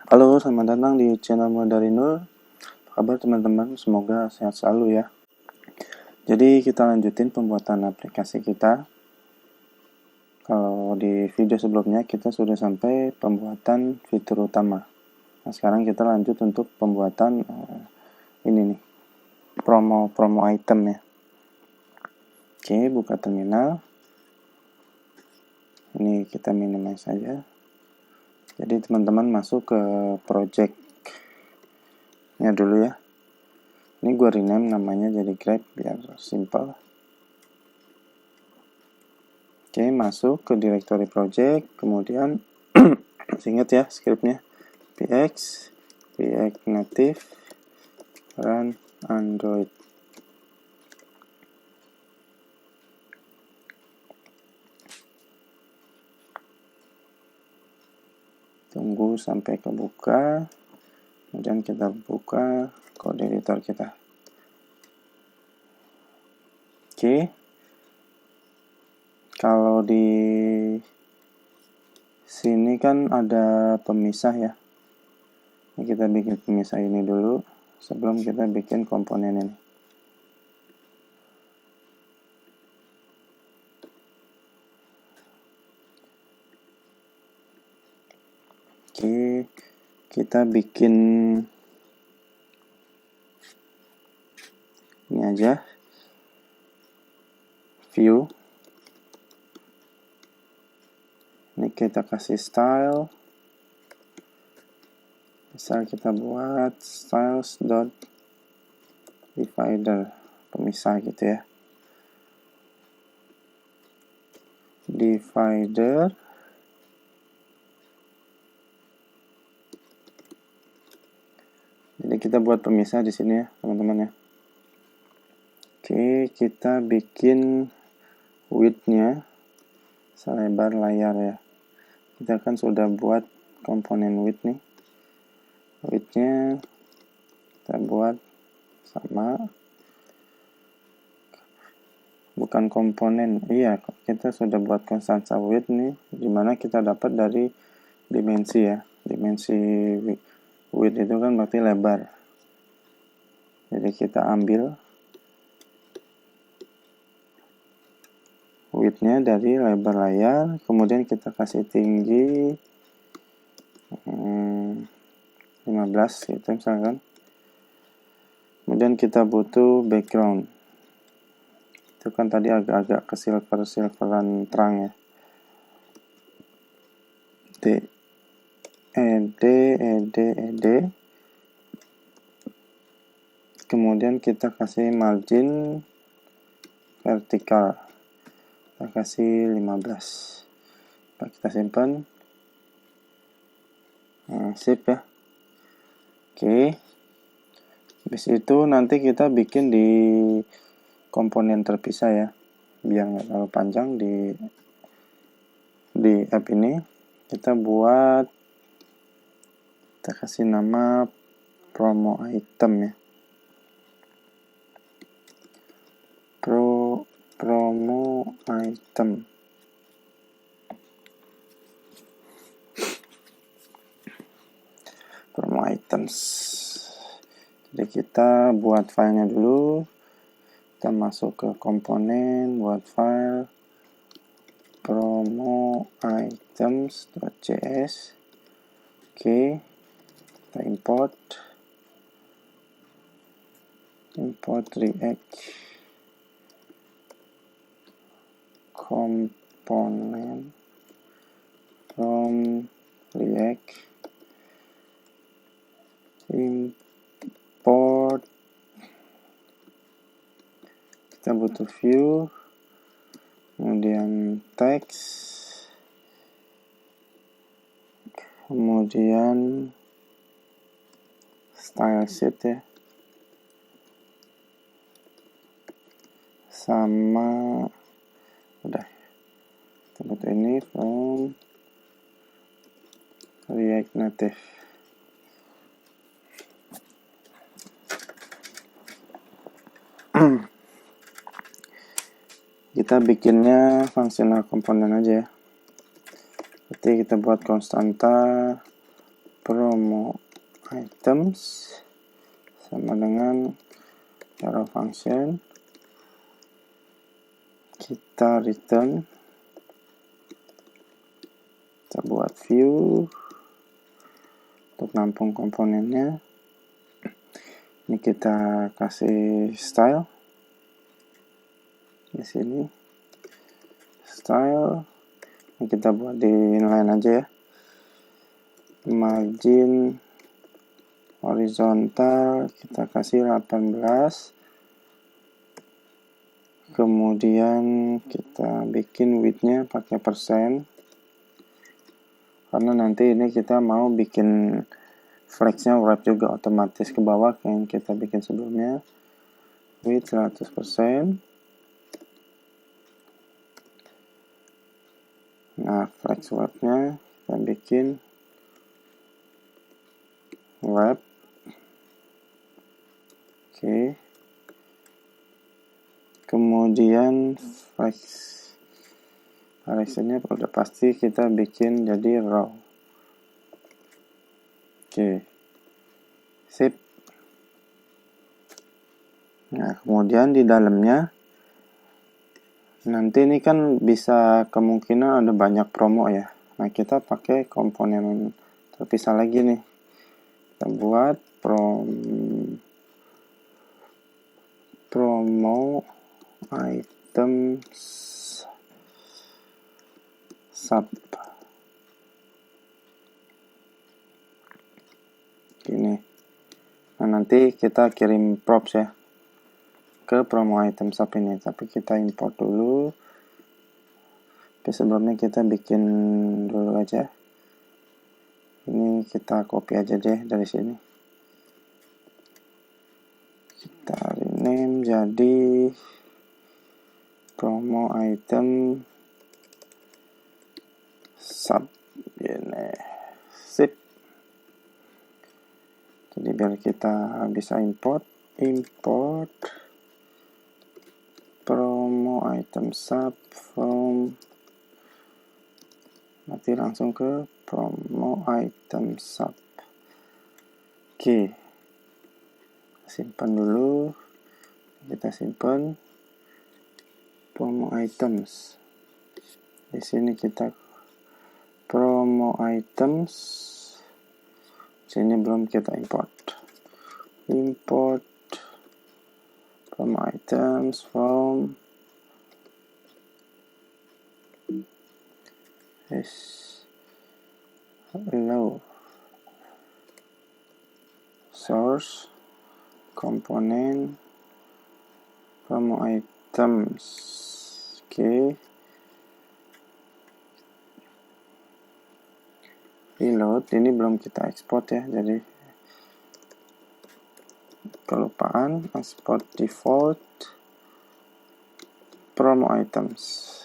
Halo, selamat datang di channel dari Nur. Apa kabar teman-teman? Semoga sehat selalu ya. Jadi kita lanjutin pembuatan aplikasi kita. Kalau di video sebelumnya kita sudah sampai pembuatan fitur utama. Nah, sekarang kita lanjut untuk pembuatan ini nih, promo item ya. Oke, buka terminal. Ini kita minimize saja. Jadi teman-teman masuk ke project-nya dulu ya. Ini gue rename namanya jadi Grab biar simple. Oke, masuk ke directory project, kemudian ingat ya scriptnya px native run android. Tunggu sampai kebuka, kemudian kita buka code editor kita. Oke, kalau di sini kan ada pemisah ya. Ini kita bikin pemisah ini dulu sebelum kita bikin komponen ini. Oke, kita bikin ini aja, view. Ini kita kasih style. Misal kita buat styles.divider, pemisah gitu ya. Divider. Jadi kita buat pemisah di sini ya, teman-teman ya. Oke, kita bikin width-nya selebar layar ya. Kita kan sudah buat komponen width nih. Width-nya kita buat sama, bukan komponen, iya kita sudah buat konstansa width nih, dimana kita dapat dari dimensi ya. Dimensi width itu kan berarti lebar, jadi kita ambil width-nya dari lebar layar, kemudian kita kasih tinggi 15 gitu misalkan. Kemudian kita butuh background, itu kan tadi agak-agak ke silveran terang ya. ed. Kemudian kita kasih margin vertikal, kita kasih 15. Kita simpan. Sip ya. Oke. Habis itu nanti kita bikin di komponen terpisah ya, biar nggak terlalu panjang. Di app ini kita buat, kita kasih nama promo item ya. Promo item. Promo items. Jadi kita buat filenya dulu. Kita masuk ke komponen, buat file promo items.js. Oke, kita import react component from react, import, kita butuh view, kemudian text, kemudian style sheet ya, sama udah. Kita butuh ini from React Native. Kita bikinnya fungsional komponen aja ya. Berarti kita buat konstanta promo items sama dengan arrow function, kita return, kita buat view untuk nampung komponennya. Ini kita kasih style di sini, style ini kita buat di inline aja ya, margin horizontal kita kasih 18, kemudian kita bikin widthnya pakai persen, karena nanti ini kita mau bikin flexnya wrap juga otomatis ke bawah yang kita bikin sebelumnya. Width 100%. Nah, flex wrapnya kita bikin wrap. Oke. Kemudian flex directionnya udah pasti kita bikin jadi row. Oke. Sip. Nah, kemudian di dalamnya nanti ini kan bisa kemungkinan ada banyak promo ya. Nah, kita pakai komponen terpisah lagi nih. Kita buat promo items sub. Gini. Nah, nanti kita kirim props ya ke promo item sub ini, tapi kita import dulu. Tapi sebelumnya kita bikin dulu aja. Ini kita copy aja deh dari sini. Kita rename jadi promo item sub. Ini sip. Jadi biar kita bisa import promo item sub from, nanti langsung ke promo item sub. Oke, simpan dulu, kita simpan promo items. Di sini kita promo items, sini belum kita import promo items from hello source komponen promo items. Oke. Reload, ini belum kita export ya, jadi kelupaan export default promo items.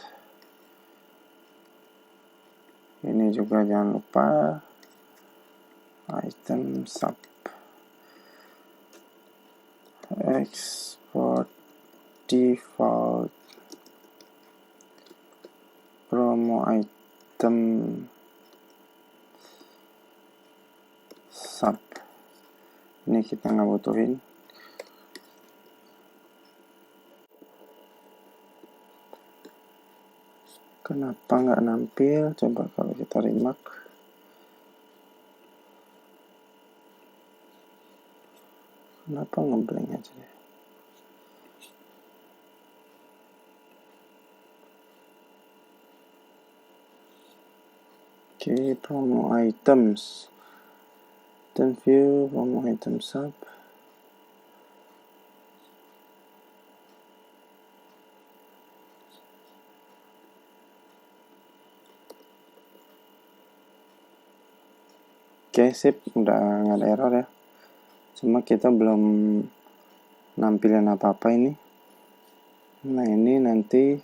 Ini juga jangan lupa item sub, export default promo item sub. Ini kita nggak butuhin. Kenapa nggak nampil? Coba kalau kita remark. Kenapa ngeblank aja deh? Oke, promo items. Dan view promo item sub. Oke, sip, udah nggak ada error ya. Cuma kita belum nampilin apa-apa ini. Nah, ini nanti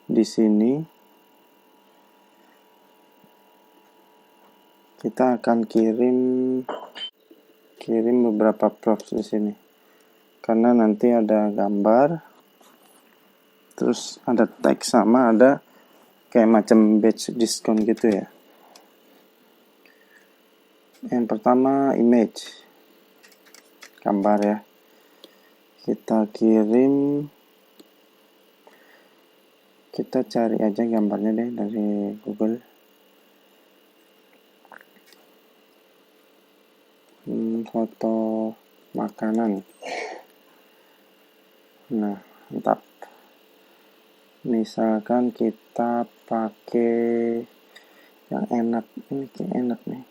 di sini kita akan kirim beberapa props di sini. Karena nanti ada gambar, terus ada teks sama ada kayak macam batch diskon gitu ya. Yang pertama image, gambar ya. Kita kirim, kita cari aja gambarnya deh dari Google. Foto makanan. Nah, mantap. Misalkan kita pakai yang enak, ini kayak enak nih.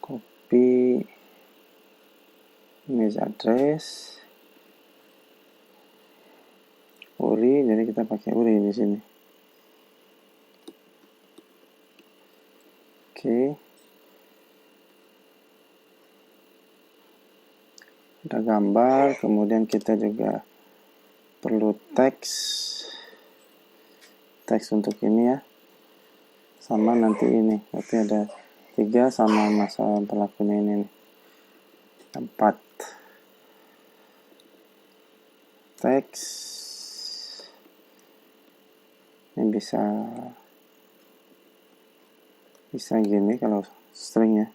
Copy image address. URI, jadi kita pakai URI di sini. Oke. Ada gambar, kemudian kita juga perlu teks untuk ini ya, sama nanti ini, berarti ada 3 sama masa pelakunya ini nih. 4 teks, ini bisa gini kalau string ya.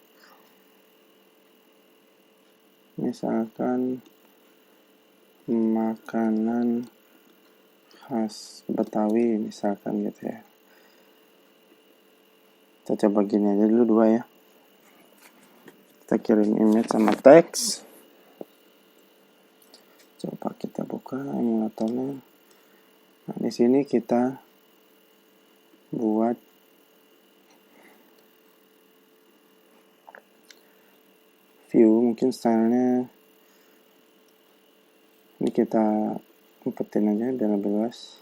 Misalkan makanan khas Betawi misalkan gitu ya. Kita coba gini aja dulu 2 ya. Kita kirim image sama teks. Coba kita buka emulatornya. Nah, di sini kita buat view, mungkin stylenya ini kita umpetin aja biar lebih luas.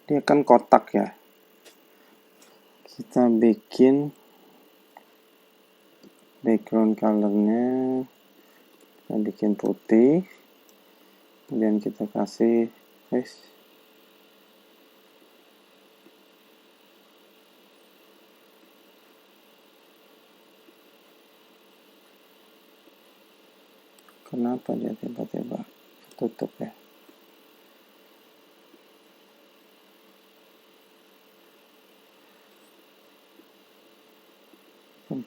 Dia kan kotak ya. Kita bikin background colornya, kita bikin putih, kemudian kita kasih kenapa dia tiba-tiba tutup ya?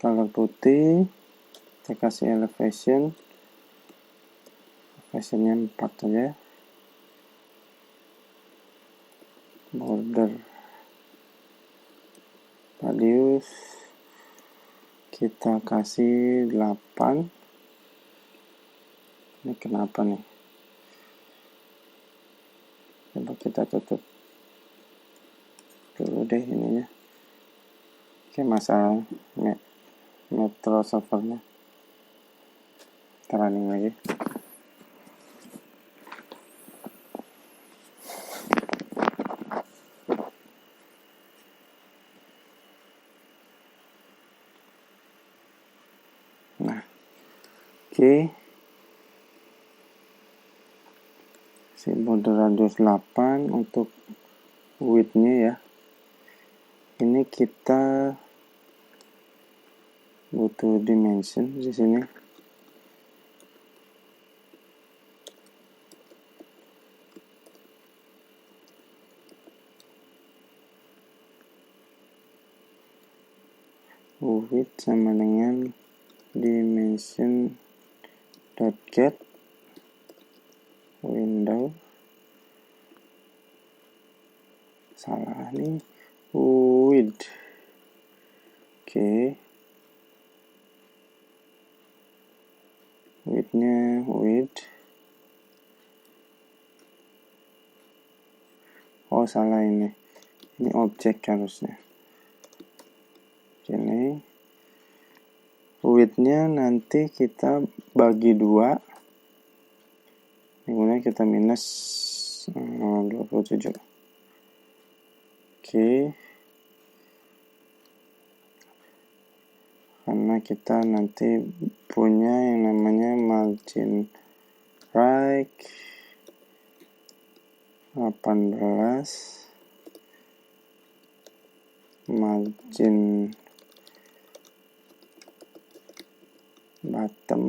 Color putih, kita kasih elevationnya 4 aja. Border radius kita kasih 8. Ini kenapa nih? Coba kita tutup dulu deh ininya. Oke, masalah Metro servernya. Kita running lagi. Nah, oke. Si border radius 8 untuk width-nya ya. Ini kita butuh dimension di sini. Width sama dengan dimension .get window, salah nih, width. Oke. Width-nya width. Oh, salah ini. Ini objek harusnya. Ini width-nya nanti kita bagi 2. Kemudian kita minus 27. Oke. Karena kita nanti punya yang namanya margin right 18, margin bottom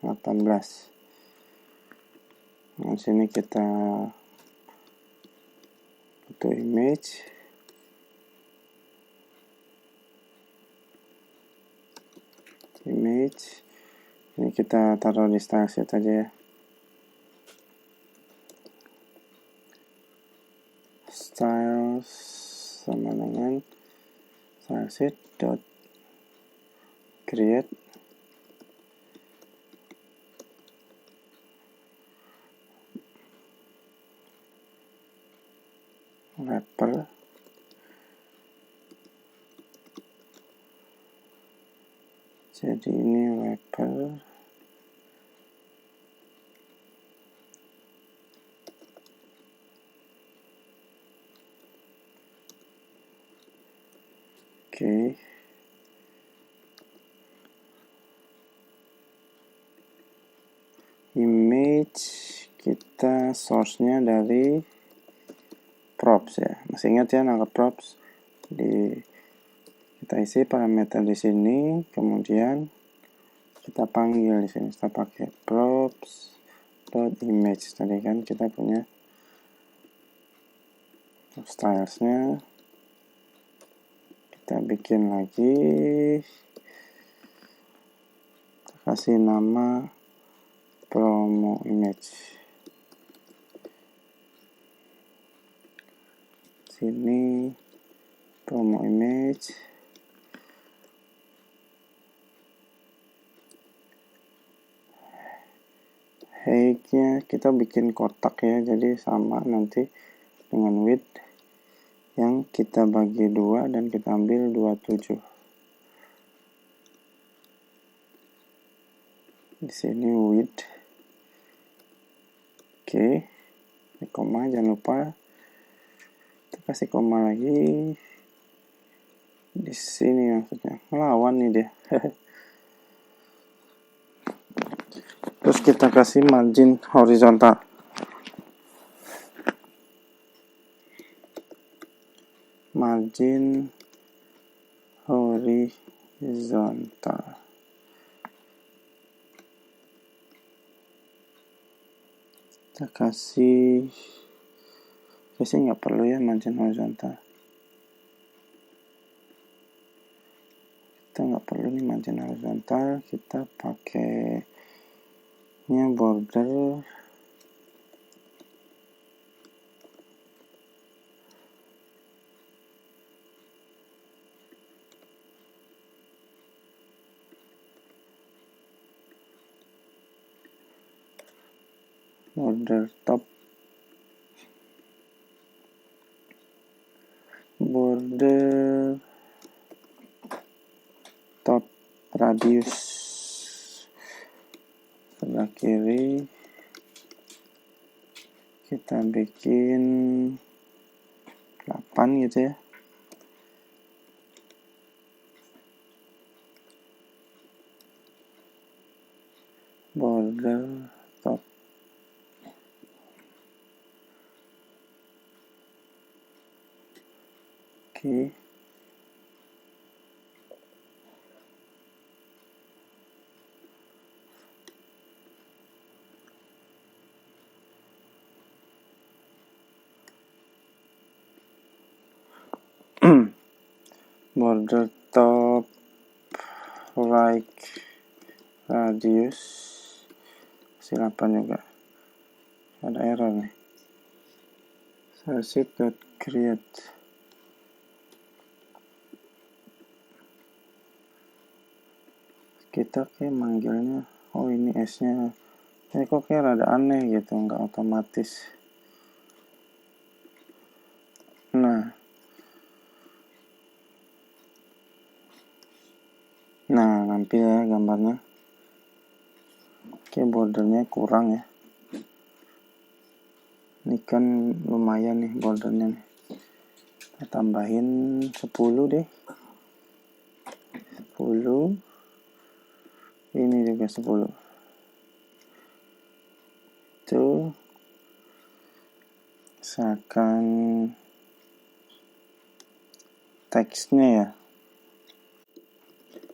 18. Di sini kita butuh image. Ini kita taruh di style sheet aja ya. Styles sama dengan style sheet dot create wrapper. Jadi ini wrapper. Oke. Image kita source-nya dari props ya. Masih ingat ya nangkap props? Kita isi parameter di sini, kemudian kita panggil di sini. Kita pakai props dot image. Tadi kan kita punya stylesnya. Kita bikin lagi, kita kasih nama promo image. Sini promo image. Height-nya kita bikin kotak ya, jadi sama nanti dengan width yang kita bagi 2 dan kita ambil 27. Di sini width. Oke. Ini koma, jangan lupa. Kita kasih koma lagi. Di sini maksudnya. Lawan nih dia. Terus kita kasih margin horizontal. Margin horizontal. Kita kasih nggak perlu ya margin horizontal. Kita nggak perlu nih margin horizontal. Kita pakainya border. Border top, border top radius sebelah kiri kita bikin 8 gitu ya. Border top. Oke. Border top right radius 8 juga. Ada error nih. Create. Kita kayak manggilnya, oh ini S-nya. Kok kayak rada aneh gitu, nggak otomatis. Nah, nampil ya gambarnya. Oke, bordernya kurang ya. Ini kan lumayan nih bordernya nih. Kita tambahin 10 deh. 10. Ini juga 10. Tuh. Misalkan teksnya ya.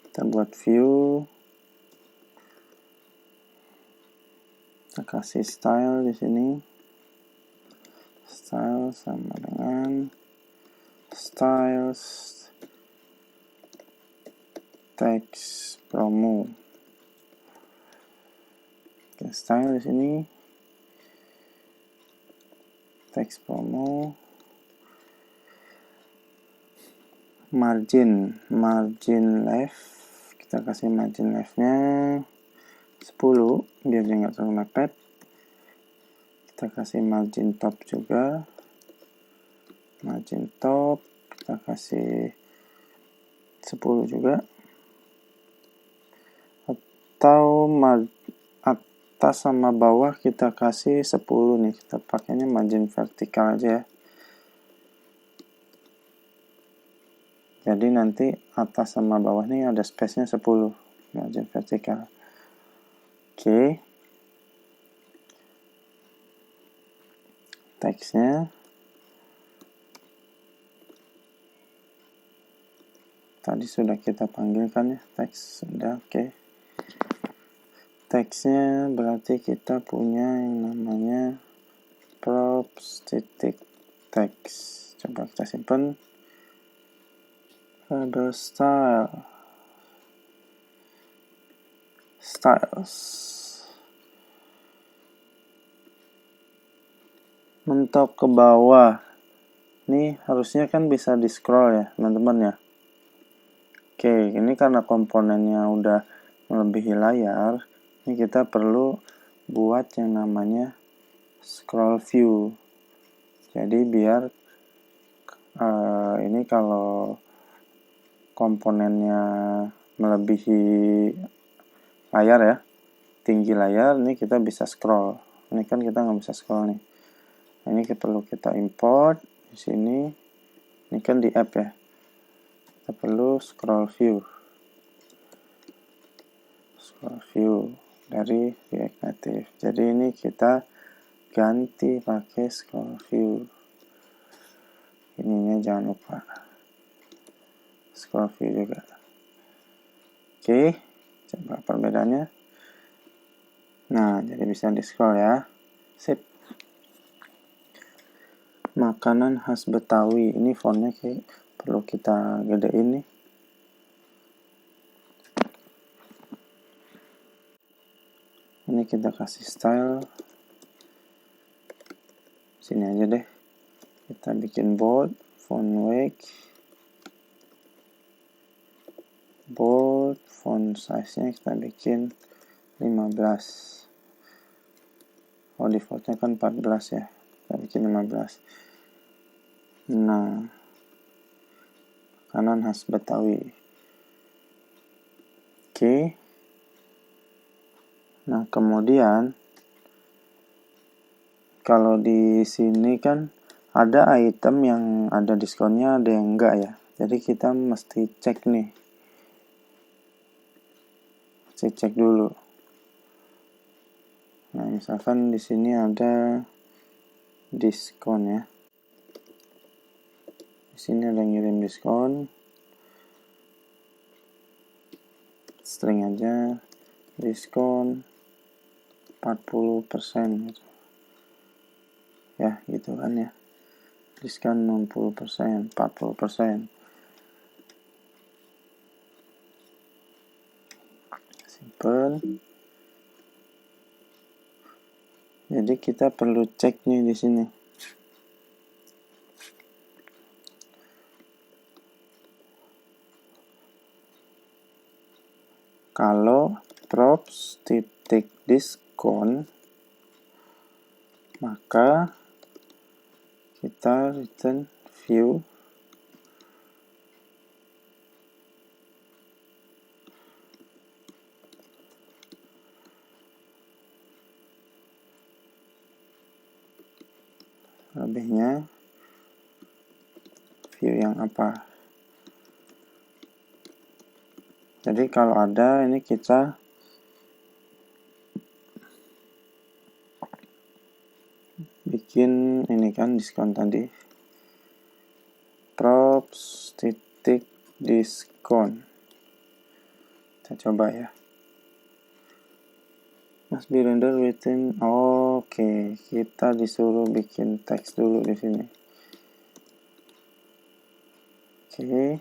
Kita buat view. Kita kasih style di sini. Style sama dengan styles text promo. Oke, style di sini text promo. Margin left, kita kasih margin leftnya 10 biar dia nggak terlalu mepet. Kita kasih margin top juga, margin top kita kasih 10 juga, atau atas sama bawah kita kasih 10 nih, kita pakainya margin vertikal aja ya. Jadi nanti atas sama bawah nih ada space-nya 10 margin vertikal. Oke. Teksnya tadi sudah kita panggilkan ya, teks sudah. Oke. Teksnya berarti kita punya yang namanya props titik text. Coba kita simpan. Ada styles. Mentok ke bawah. Nih harusnya kan bisa di scroll ya teman-teman ya. Oke, ini karena komponennya udah melebihi layar, ini kita perlu buat yang namanya scroll view. Jadi biar ini kalau komponennya melebihi layar ya, tinggi layar, ini kita bisa scroll. Ini kan kita nggak bisa scroll nih. Nah, ini perlu kita import di sini. Ini kan di app ya. Kita perlu scroll view. Scroll view dari React Native. Jadi ini kita ganti pakai scroll view. Ininya jangan lupa. Scroll view juga. Oke, coba perbedaannya. Nah, jadi bisa di scroll ya. Sip. Makanan khas Betawi. Ini fontnya perlu kita gedein nih. Ini kita kasih style. Sini aja deh. Kita bikin bold, font weight. Bold, font size-nya kita bikin 15. Oh, defaultnya kan 14 ya. Kita bikin 15. Nah, makanan khas Betawi. Oke. Nah, kemudian kalau di sini kan ada item yang ada diskonnya, ada yang enggak ya. Jadi kita mesti cek nih. Cek dulu. Nah, misalkan di sini ada diskon ya. Di sini ada ngirim diskon. String aja diskon 40% gitu. Ya, gitu kan ya. Diskon 60%, 40%. Simple. Jadi kita perlu cek nih di sini. Kalau props titik diskon, maka kita return view lebihnya, view yang apa. Jadi kalau ada ini kita bikin ini kan diskon tadi, props titik diskon. Kita coba ya. Nah, must be rendered within. Oke, kita disuruh bikin teks dulu di sini. Oke,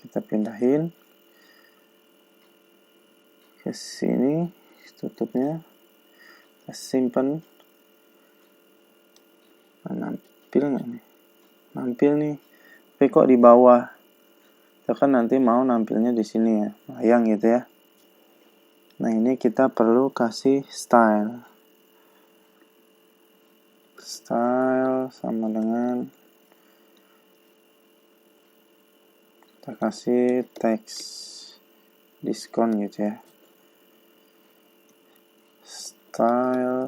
kita pindahin ke sini, tutupnya, kita simpan. Nampil nggak nih? Nampil nih, tapi kok di bawah? Kita kan nanti mau nampilnya di sini ya, layang gitu ya. Nah, ini kita perlu kasih style. Style sama dengan kita kasih teks diskon gitu ya. Style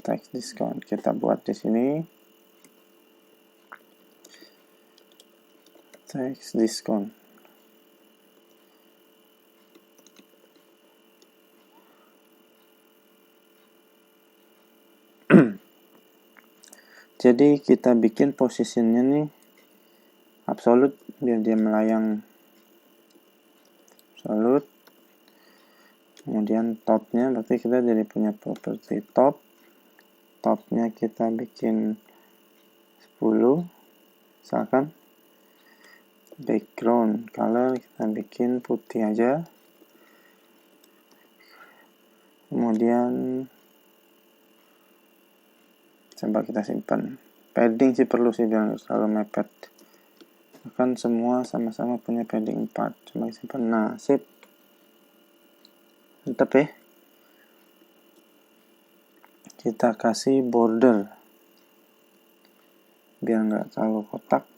teks diskon kita buat di sini. Teks diskon. Jadi kita bikin posisinya nih absolute biar dia melayang absolute. Kemudian topnya berarti kita jadi punya properti top. Topnya kita bikin 10 misalkan. Background color kita bikin putih aja. Kemudian coba kita simpan. Padding sih perlu sih, jangan selalu mepet. Kan semua sama-sama punya padding 4. Coba simpan. Nah, sip. Mantap ya. Kita kasih border biar nggak terlalu kotak.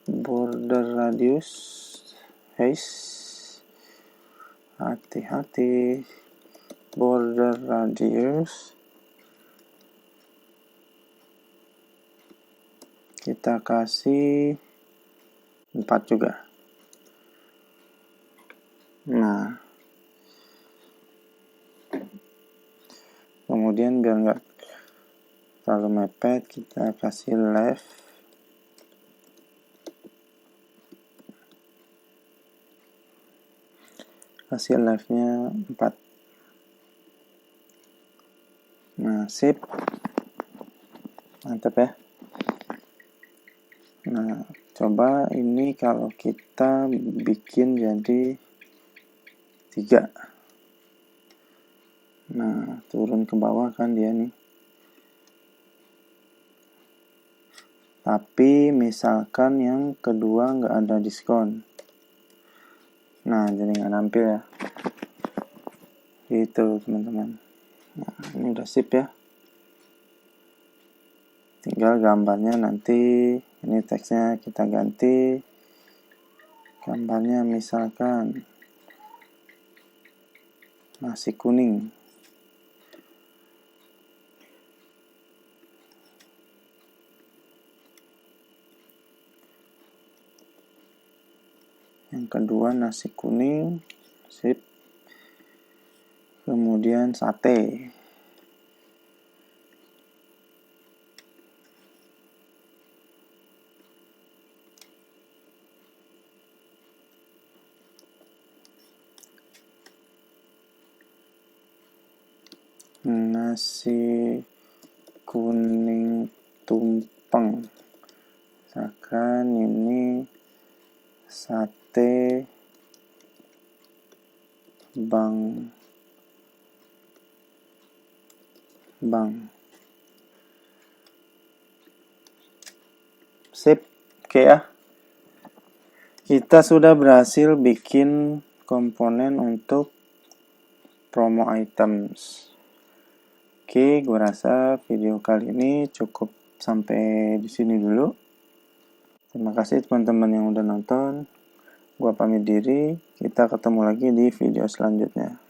Border radius, hati-hati. Border radius kita kasih 4 juga. Nah, kemudian biar nggak terlalu mepet kita kasih left. Kasih leftnya 4. Nah, sip. Mantap ya. Nah, coba ini kalau kita bikin jadi 3. Nah, turun ke bawah kan dia nih. Tapi misalkan yang kedua nggak ada diskon. Nah, jadi nggak nampil ya. Gitu teman-teman. Nah, ini udah sip ya. Tinggal gambarnya nanti, ini teksnya kita ganti. Gambarnya misalkan nasi kuning. Yang kedua nasi kuning, sip. Kemudian sate. Nasi kuning tumpeng. Misalkan ini sate bang. Sip, oke ya. Kita sudah berhasil bikin komponen untuk promo items. Oke, gue rasa video kali ini cukup sampai di sini dulu. Terima kasih teman-teman yang udah nonton. Gue pamit diri. Kita ketemu lagi di video selanjutnya.